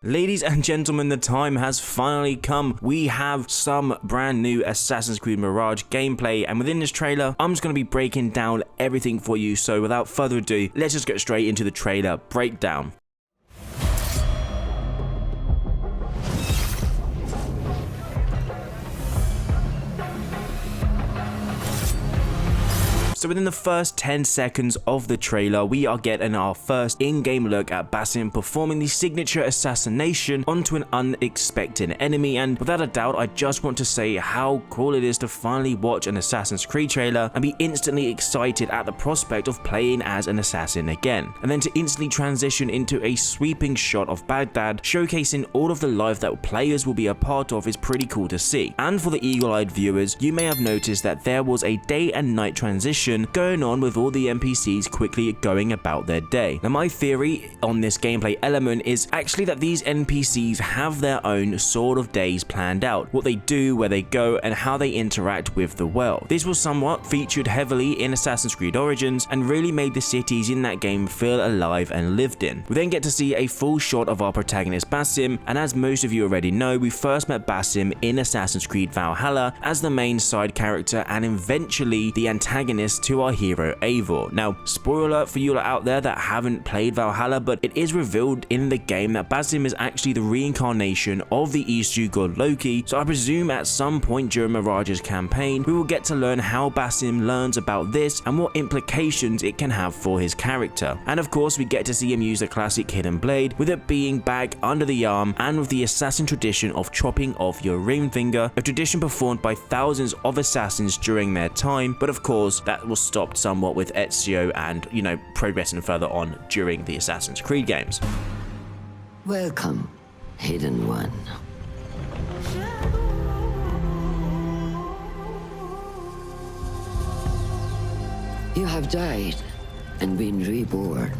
Ladies and gentlemen, the time has finally come. We have some brand new Assassin's Creed Mirage gameplay, and within this trailer, I'm just going to be breaking down everything for you. So without further ado, let's just get straight into the trailer breakdown. So within the first 10 seconds of the trailer, we are getting our first in-game look at Basim performing the signature assassination onto an unexpected enemy, and without a doubt, I just want to say how cool it is to finally watch an Assassin's Creed trailer and be instantly excited at the prospect of playing as an assassin again, and then to instantly transition into a sweeping shot of Baghdad showcasing all of the life that players will be a part of is pretty cool to see. And for the eagle-eyed viewers, you may have noticed that there was a day and night transition going on with all the NPCs quickly going about their day. Now my theory on this gameplay element is actually that these NPCs have their own sort of days planned out, what they do, where they go, and how they interact with the world. This was somewhat featured heavily in Assassin's Creed Origins and really made the cities in that game feel alive and lived in. We then get to see a full shot of our protagonist Basim, and as most of you already know, we first met Basim in Assassin's Creed Valhalla as the main side character and eventually the antagonist to our hero Eivor. Now, spoiler alert for you out there that haven't played Valhalla, but it is revealed in the game that Basim is actually the reincarnation of the Easter god Loki, so I presume at some point during Mirage's campaign, we will get to learn how Basim learns about this and what implications it can have for his character. And of course, we get to see him use the classic hidden blade, with it being back under the arm, and with the assassin tradition of chopping off your ring finger, a tradition performed by thousands of assassins during their time, but of course, that was stopped somewhat with Ezio and, progressing further on during the Assassin's Creed games. Welcome, Hidden One. You have died and been reborn.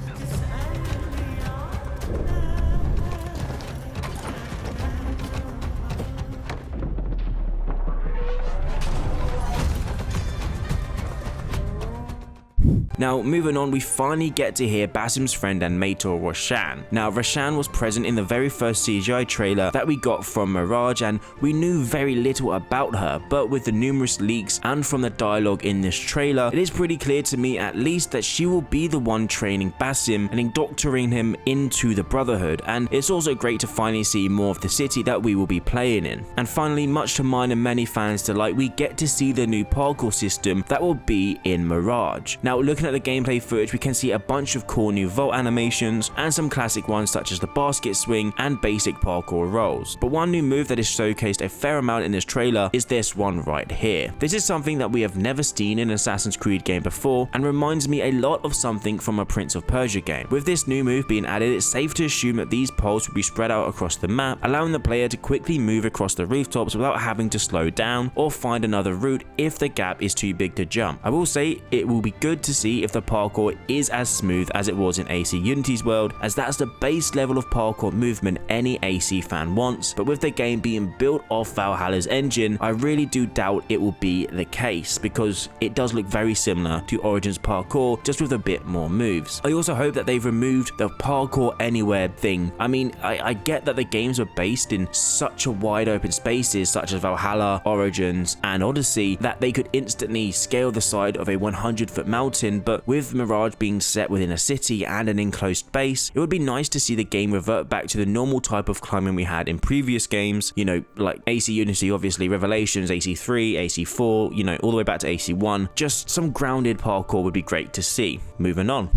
Now, moving on, we finally get to hear Basim's friend and mentor Roshan. Now, Roshan was present in the very first CGI trailer that we got from Mirage, and we knew very little about her, but with the numerous leaks and from the dialogue in this trailer, it is pretty clear to me at least that she will be the one training Basim and indoctrinating him into the Brotherhood, and it's also great to finally see more of the city that we will be playing in. And finally, much to mine and many fans' delight, we get to see the new parkour system that will be in Mirage. Now, looking at the gameplay footage, we can see a bunch of cool new vault animations and some classic ones such as the basket swing and basic parkour rolls. But one new move that is showcased a fair amount in this trailer is this one right here. This is something that we have never seen in an Assassin's Creed game before and reminds me a lot of something from a Prince of Persia game. With this new move being added, it's safe to assume that these poles will be spread out across the map, allowing the player to quickly move across the rooftops without having to slow down or find another route if the gap is too big to jump. I will say it will be good to see if the parkour is as smooth as it was in AC Unity's world, as that's the base level of parkour movement any AC fan wants, but with the game being built off Valhalla's engine, I really do doubt it will be the case, because it does look very similar to Origins parkour, just with a bit more moves. I also hope that they've removed the parkour anywhere thing. I mean, I get that the games are based in such a wide open spaces such as Valhalla, Origins, and Odyssey that they could instantly scale the side of a 100-foot mountain, but with Mirage being set within a city and an enclosed base, it would be nice to see the game revert back to the normal type of climbing we had in previous games, like AC Unity, obviously, Revelations, AC3, AC4, all the way back to AC1. Just some grounded parkour would be great to see. Moving on.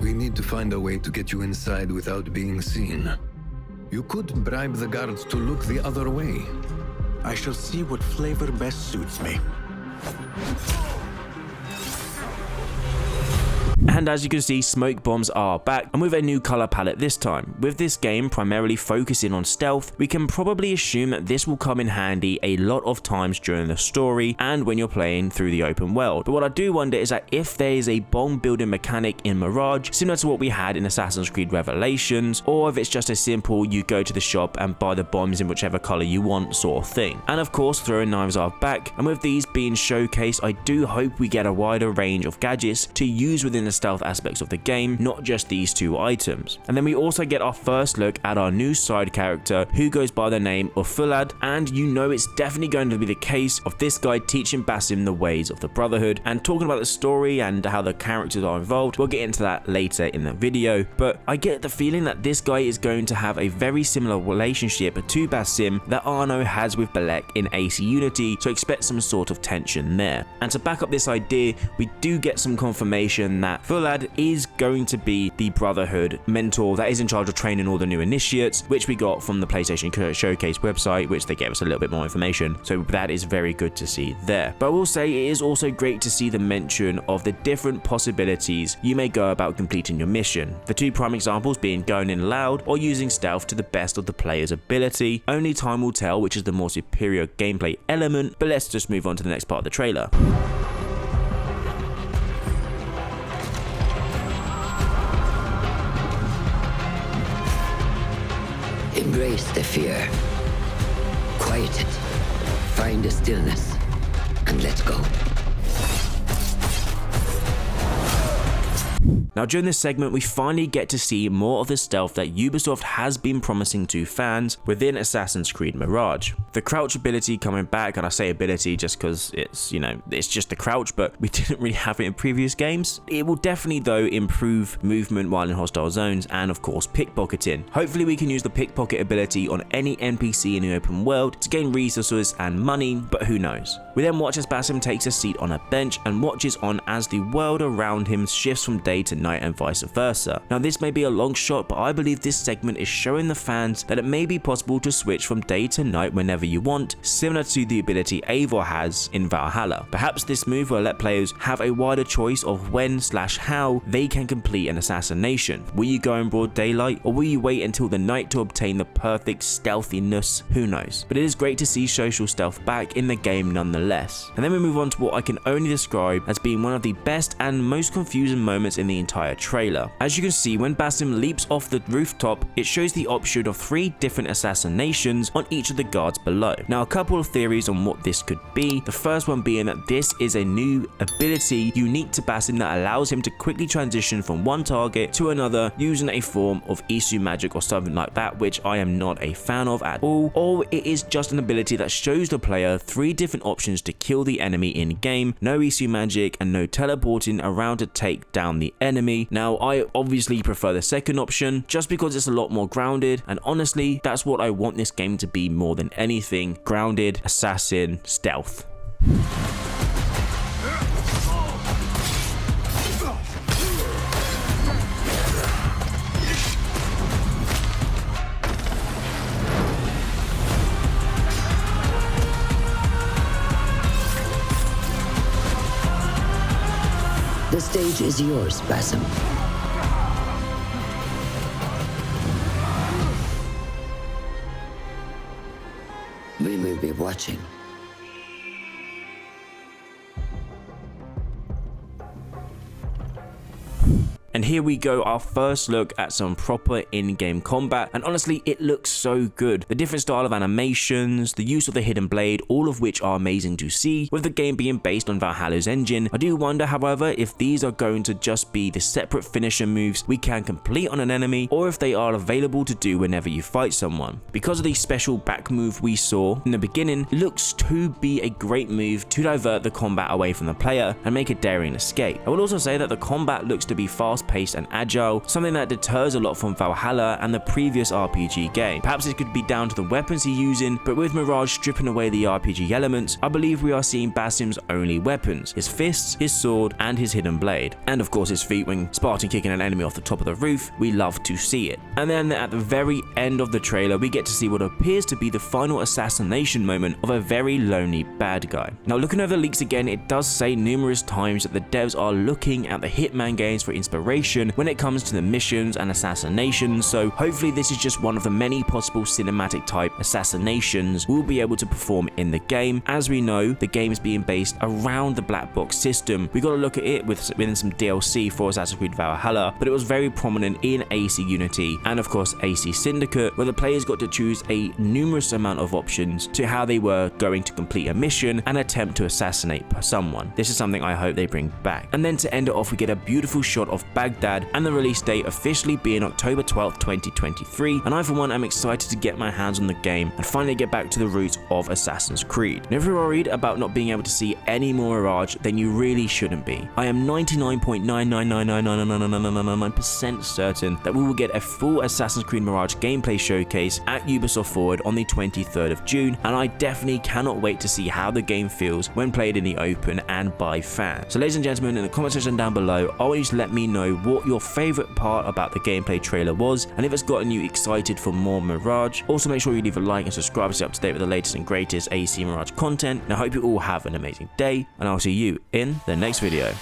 We need to find a way to get you inside without being seen. You could bribe the guards to look the other way. I shall see what flavor best suits me. And as you can see, smoke bombs are back, and with a new color palette this time. With this game primarily focusing on stealth, we can probably assume that this will come in handy a lot of times during the story and when you're playing through the open world. But what I do wonder is that if there is a bomb building mechanic in Mirage, similar to what we had in Assassin's Creed Revelations, or if it's just a simple you go to the shop and buy the bombs in whichever color you want sort of thing. And of course, throwing knives are back, and with these being showcased, I do hope we get a wider range of gadgets to use within the stealth aspects of the game, not just these two items. And then we also get our first look at our new side character who goes by the name of Fulad, and you know it's definitely going to be the case of this guy teaching Basim the ways of the Brotherhood. And talking about the story and how the characters are involved, we'll get into that later in the video, but I get the feeling that this guy is going to have a very similar relationship to Basim that Arno has with Balek in AC Unity, so expect some sort of tension there. And to back up this idea, we do get some confirmation that Fulad is going to be the Brotherhood mentor that is in charge of training all the new initiates, which we got from the PlayStation Showcase website, which they gave us a little bit more information, so that is very good to see there. But I will say it is also great to see the mention of the different possibilities you may go about completing your mission. The two prime examples being going in loud or using stealth to the best of the player's ability. Only time will tell which is the more superior gameplay element, but let's just move on to the next part of the trailer. Embrace the fear. Quiet it. Find the stillness. And let's go. Now during this segment, we finally get to see more of the stealth that Ubisoft has been promising to fans within Assassin's Creed Mirage. The crouch ability coming back, and I say ability just because it's, it's just the crouch, but we didn't really have it in previous games. It will definitely though improve movement while in hostile zones, and of course pickpocketing. Hopefully we can use the pickpocket ability on any NPC in the open world to gain resources and money, but who knows. We then watch as Basim takes a seat on a bench and watches on as the world around him shifts from day to night and vice versa. Now this may be a long shot, but I believe this segment is showing the fans that it may be possible to switch from day to night whenever you want, similar to the ability Eivor has in Valhalla. Perhaps this move will let players have a wider choice of when/how they can complete an assassination. Will you go in broad daylight, or will you wait until the night to obtain the perfect stealthiness? Who knows? But it is great to see social stealth back in the game nonetheless. And then we move on to what I can only describe as being one of the best and most confusing moments in the entire trailer. As you can see, when Basim leaps off the rooftop, it shows the option of 3 different assassinations on each of the guards below. Now a couple of theories on what this could be. The first one being that this is a new ability unique to Basim that allows him to quickly transition from one target to another using a form of Isu magic or something like that, which I am not a fan of at all. Or it is just an ability that shows the player 3 different options to kill the enemy in game, no Isu magic and no teleporting around to take down the enemy. Now I obviously prefer the second option just because it's a lot more grounded, and honestly that's what I want this game to be more than anything: grounded, assassin, stealth. The stage is yours, Basim. We will be watching. And here we go, our first look at some proper in-game combat, and honestly it looks so good. The different style of animations, the use of the hidden blade, all of which are amazing to see. With the game being based on Valhalla's engine, I do wonder however if these are going to just be the separate finisher moves we can complete on an enemy, or if they are available to do whenever you fight someone. Because of the special back move we saw in the beginning, it looks to be a great move to divert the combat away from the player and make a daring escape. I will also say that the combat looks to be fast fast-paced and agile, something that deters a lot from Valhalla and the previous RPG game. Perhaps it could be down to the weapons he's using, but with Mirage stripping away the RPG elements, I believe we are seeing Basim's only weapons: his fists, his sword, and his hidden blade. And of course his feet when Spartan kicking an enemy off the top of the roof. We love to see it. And then at the very end of the trailer, we get to see what appears to be the final assassination moment of a very lonely bad guy. Now, looking over the leaks again, it does say numerous times that the devs are looking at the Hitman games for inspiration when it comes to the missions and assassinations, so hopefully this is just one of the many possible cinematic type assassinations we'll be able to perform in the game. As we know, the game is being based around the black box system. We got to look at it within some DLC for Assassin's Creed Valhalla, but it was very prominent in AC Unity and of course AC Syndicate, where the players got to choose a numerous amount of options to how they were going to complete a mission and attempt to assassinate someone. This is something I hope they bring back. And then to end it off, we get a beautiful shot of Baghdad and the release date officially being October 12th, 2023, and I for one am excited to get my hands on the game and finally get back to the roots of Assassin's Creed. And if you're worried about not being able to see any more Mirage, then you really shouldn't be. I am 99.9999999% certain that we will get a full Assassin's Creed Mirage gameplay showcase at Ubisoft Forward on the 23rd of June, and I definitely cannot wait to see how the game feels when played in the open and by fans. So ladies and gentlemen, in the comment section down below, I want you to let me know what your favorite part about the gameplay trailer was, and if it's gotten you excited for more Mirage. Also make sure you leave a like and subscribe to stay up to date with the latest and greatest AC Mirage content, and I hope you all have an amazing day, and I'll see you in the next video.